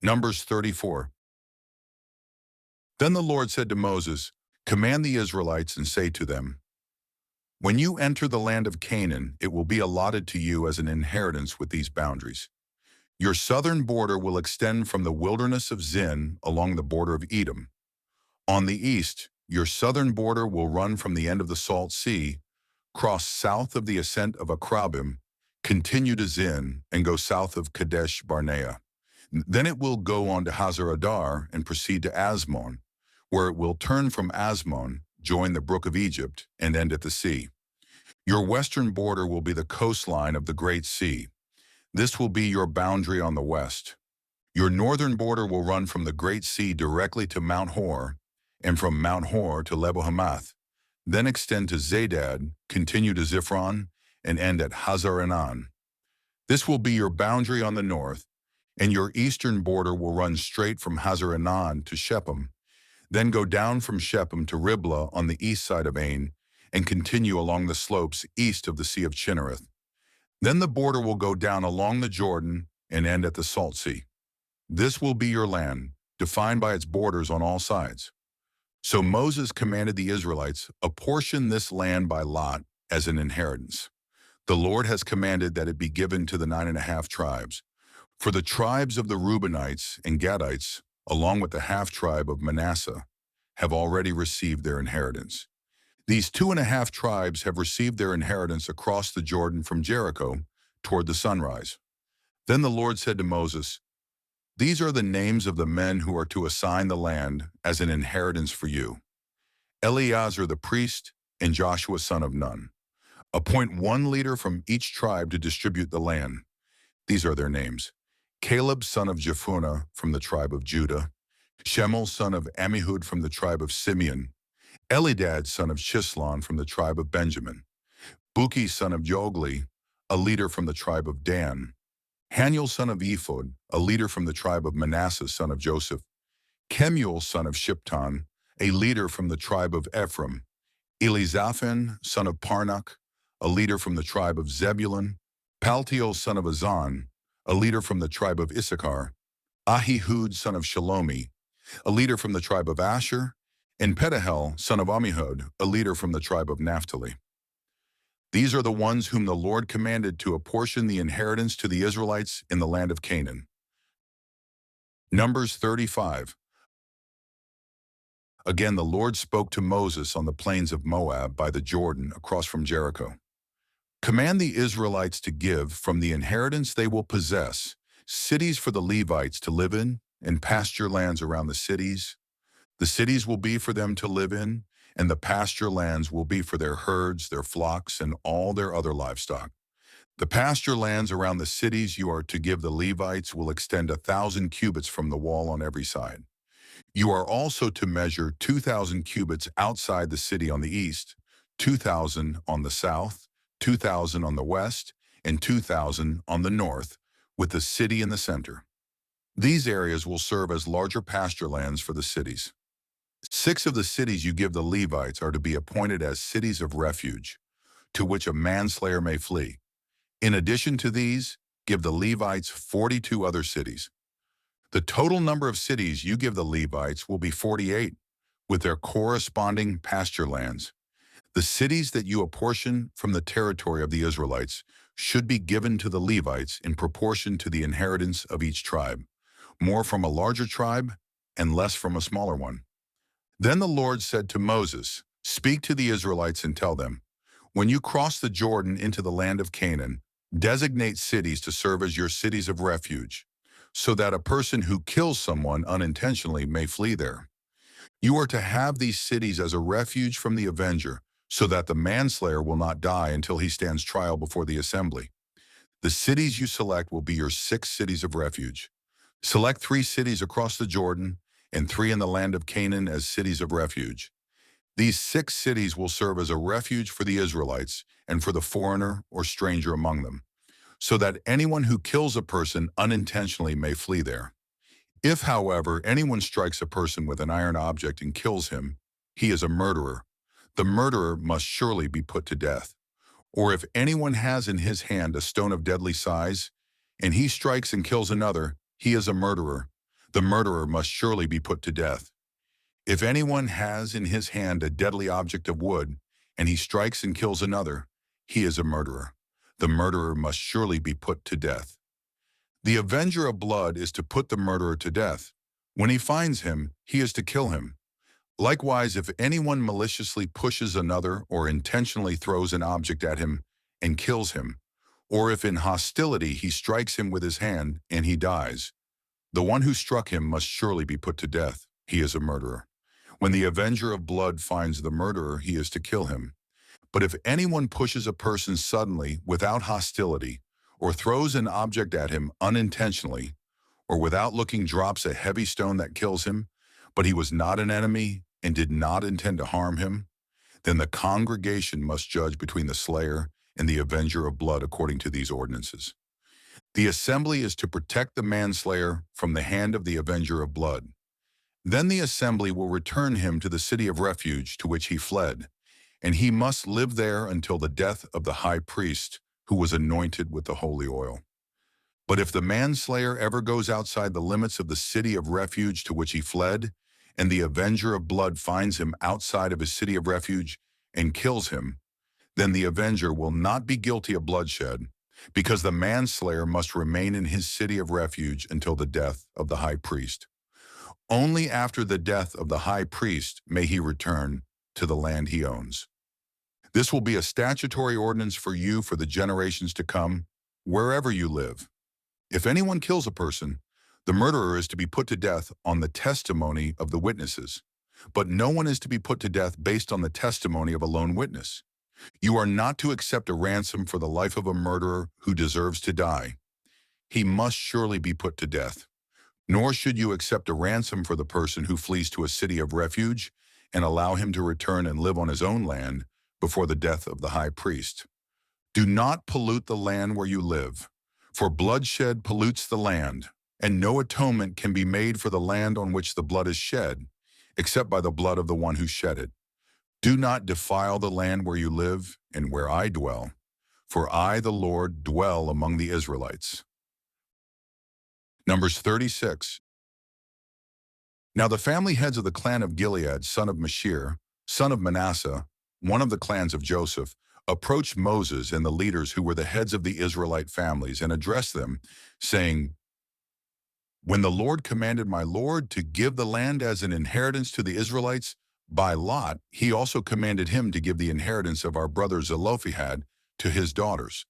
Numbers 34. Then the Lord said to Moses, "Command the Israelites and say to them, when you enter the land of Canaan, it will be allotted to you as an inheritance with these boundaries. Your southern border will extend from the wilderness of Zin along the border of Edom. On the east, your southern border will run from the end of the Salt Sea, cross south of the ascent of Akrabim, continue to Zin, and go south of Kadesh Barnea. Then it will go on to Hazar Adar and proceed to Asmon, where it will turn from Asmon, join the brook of Egypt, and end at the sea. Your western border will be the coastline of the Great Sea. This will be your boundary on the west. Your northern border will run from the Great Sea directly to Mount Hor, and from Mount Hor to Lebo Hamath, then extend to Zedad, continue to Ziphron, and end at Hazar Enan. This will be your boundary on the north, and your eastern border will run straight from Hazar Enan to Shechem, then go down from Shechem to Riblah on the east side of Ain, and continue along the slopes east of the Sea of Chinnereth. Then the border will go down along the Jordan and end at the Salt Sea. This will be your land, defined by its borders on all sides. So Moses commanded the Israelites, apportion this land by lot as an inheritance. The Lord has commanded that it be given to the 9.5 tribes. For the tribes of the Reubenites and Gadites, along with the half-tribe of Manasseh, have already received their inheritance. These 2.5 tribes have received their inheritance across the Jordan from Jericho toward the sunrise. Then the Lord said to Moses, "These are the names of the men who are to assign the land as an inheritance for you: Eleazar the priest and Joshua son of Nun. Appoint one leader from each tribe to distribute the land. These are their names: Caleb son of Jephunneh from the tribe of Judah, Shemuel son of Ammihud from the tribe of Simeon, Elidad son of Shislon from the tribe of Benjamin, Buki son of Jogli, a leader from the tribe of Dan, Haniel son of Ephod, a leader from the tribe of Manasseh son of Joseph, Kemuel son of Shipton, a leader from the tribe of Ephraim, Elizaphan son of Parnak, a leader from the tribe of Zebulun, Paltiel son of Azan, a leader from the tribe of Issachar, Ahihud son of Shalomi, a leader from the tribe of Asher, and Pedahel son of Ammihud, a leader from the tribe of Naphtali. These are the ones whom the Lord commanded to apportion the inheritance to the Israelites in the land of Canaan." Numbers 35. Again the Lord spoke to Moses on the plains of Moab by the Jordan across from Jericho. "Command the Israelites to give from the inheritance they will possess cities for the Levites to live in, and pasture lands around the cities. The cities will be for them to live in, and the pasture lands will be for their herds, their flocks, and all their other livestock. The pasture lands around the cities you are to give the Levites will extend 1,000 cubits from the wall on every side. You are also to measure 2,000 cubits outside the city on the east, 2,000 on the south, 2,000 on the west, and 2,000 on the north, with the city in the center. These areas will serve as larger pasture lands for the cities. 6 of the cities you give the Levites are to be appointed as cities of refuge, to which a manslayer may flee. In addition to these, give the Levites 42 other cities. The total number of cities you give the Levites will be 48, with their corresponding pasture lands. The cities that you apportion from the territory of the Israelites should be given to the Levites in proportion to the inheritance of each tribe, more from a larger tribe and less from a smaller one." Then the Lord said to Moses, "Speak to the Israelites and tell them, when you cross the Jordan into the land of Canaan, designate cities to serve as your cities of refuge, so that a person who kills someone unintentionally may flee there. You are to have these cities as a refuge from the avenger, so that the manslayer will not die until he stands trial before the assembly. The cities you select will be your 6 cities of refuge. Select 3 cities across the Jordan and 3 in the land of Canaan as cities of refuge. These 6 cities will serve as a refuge for the Israelites and for the foreigner or stranger among them, so that anyone who kills a person unintentionally may flee there. If, however, anyone strikes a person with an iron object and kills him, he is a murderer. The murderer must surely be put to death. Or if anyone has in his hand a stone of deadly size, and he strikes and kills another, he is a murderer. the murderer must surely be put to death. If anyone has in his hand a deadly object of wood, and he strikes and kills another, he is a murderer. The murderer must surely be put to death. The avenger of blood is to put the murderer to death. When he finds him, he is to kill him. Likewise, if anyone maliciously pushes another or intentionally throws an object at him and kills him, or if in hostility he strikes him with his hand and he dies, the one who struck him must surely be put to death. He is a murderer. When the avenger of blood finds the murderer, he is to kill him. But if anyone pushes a person suddenly without hostility, or throws an object at him unintentionally, or without looking drops a heavy stone that kills him, but he was not an enemy and did not intend to harm him, then the congregation must judge between the slayer and the avenger of blood according to these ordinances. The assembly is to protect the manslayer from the hand of the avenger of blood. Then the assembly will return him to the city of refuge to which he fled, and he must live there until the death of the high priest who was anointed with the holy oil. But if the manslayer ever goes outside the limits of the city of refuge to which he fled, and the avenger of blood finds him outside of his city of refuge and kills him, then the avenger will not be guilty of bloodshed, because the manslayer must remain in his city of refuge until the death of the high priest. Only after the death of the high priest may he return to the land he owns. This will be a statutory ordinance for you for the generations to come, wherever you live. If anyone kills a person, the murderer is to be put to death on the testimony of the witnesses. But no one is to be put to death based on the testimony of a lone witness. You are not to accept a ransom for the life of a murderer who deserves to die. He must surely be put to death. Nor should you accept a ransom for the person who flees to a city of refuge and allow him to return and live on his own land before the death of the high priest. Do not pollute the land where you live, for bloodshed pollutes the land, and no atonement can be made for the land on which the blood is shed, except by the blood of the one who shed it. Do not defile the land where you live and where I dwell, for I, the Lord, dwell among the Israelites. Numbers 36. Now the family heads of the clan of Gilead, son of Mashir, son of Manasseh, one of the clans of Joseph, approached Moses and the leaders who were the heads of the Israelite families and addressed them, saying, "When the Lord commanded my Lord to give the land as an inheritance to the Israelites by lot, he also commanded him to give the inheritance of our brother Zelophehad to his daughters.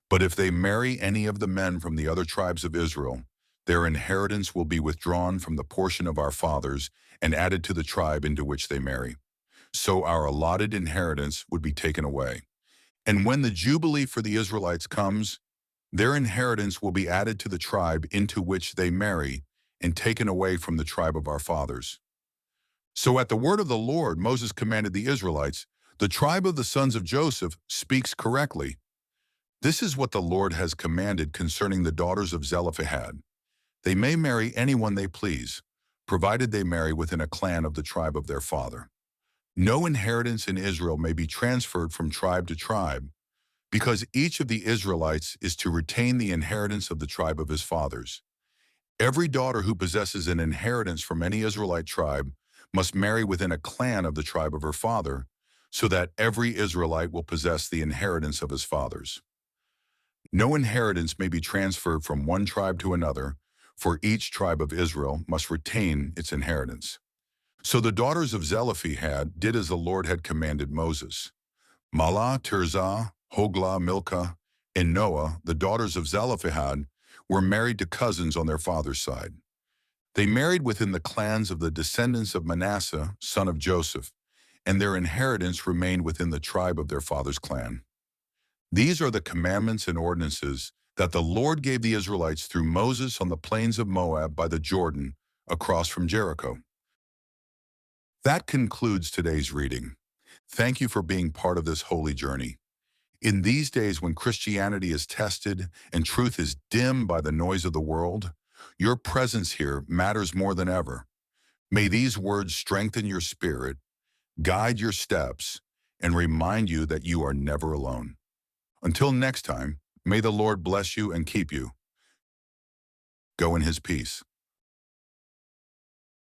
But if they marry any of the men from the other tribes of Israel, their inheritance will be withdrawn from the portion of our fathers and added to the tribe into which they marry. So our allotted inheritance would be taken away. And when the Jubilee for the Israelites comes, their inheritance will be added to the tribe into which they marry and taken away from the tribe of our fathers." So at the word of the Lord, Moses commanded the Israelites, "The tribe of the sons of Joseph speaks correctly. This is what the Lord has commanded concerning the daughters of Zelophehad. They may marry anyone they please, provided they marry within a clan of the tribe of their father. No inheritance in Israel may be transferred from tribe to tribe, because each of the Israelites is to retain the inheritance of the tribe of his fathers. Every daughter who possesses an inheritance from any Israelite tribe must marry within a clan of the tribe of her father, so that every Israelite will possess the inheritance of his fathers. No inheritance may be transferred from one tribe to another, for each tribe of Israel must retain its inheritance." So the daughters of Zelophehad did as the Lord had commanded Moses. Mahlah, Tirzah, Hoglah, Milcah, and Noah, the daughters of Zelophehad, were married to cousins on their father's side. They married within the clans of the descendants of Manasseh, son of Joseph, and their inheritance remained within the tribe of their father's clan. These are the commandments and ordinances that the Lord gave the Israelites through Moses on the plains of Moab by the Jordan, across from Jericho. That concludes today's reading. Thank you for being part of this holy journey. In these days when Christianity is tested and truth is dimmed by the noise of the world, your presence here matters more than ever. May these words strengthen your spirit, guide your steps, and remind you that you are never alone. Until next time, may the Lord bless you and keep you. Go in his peace.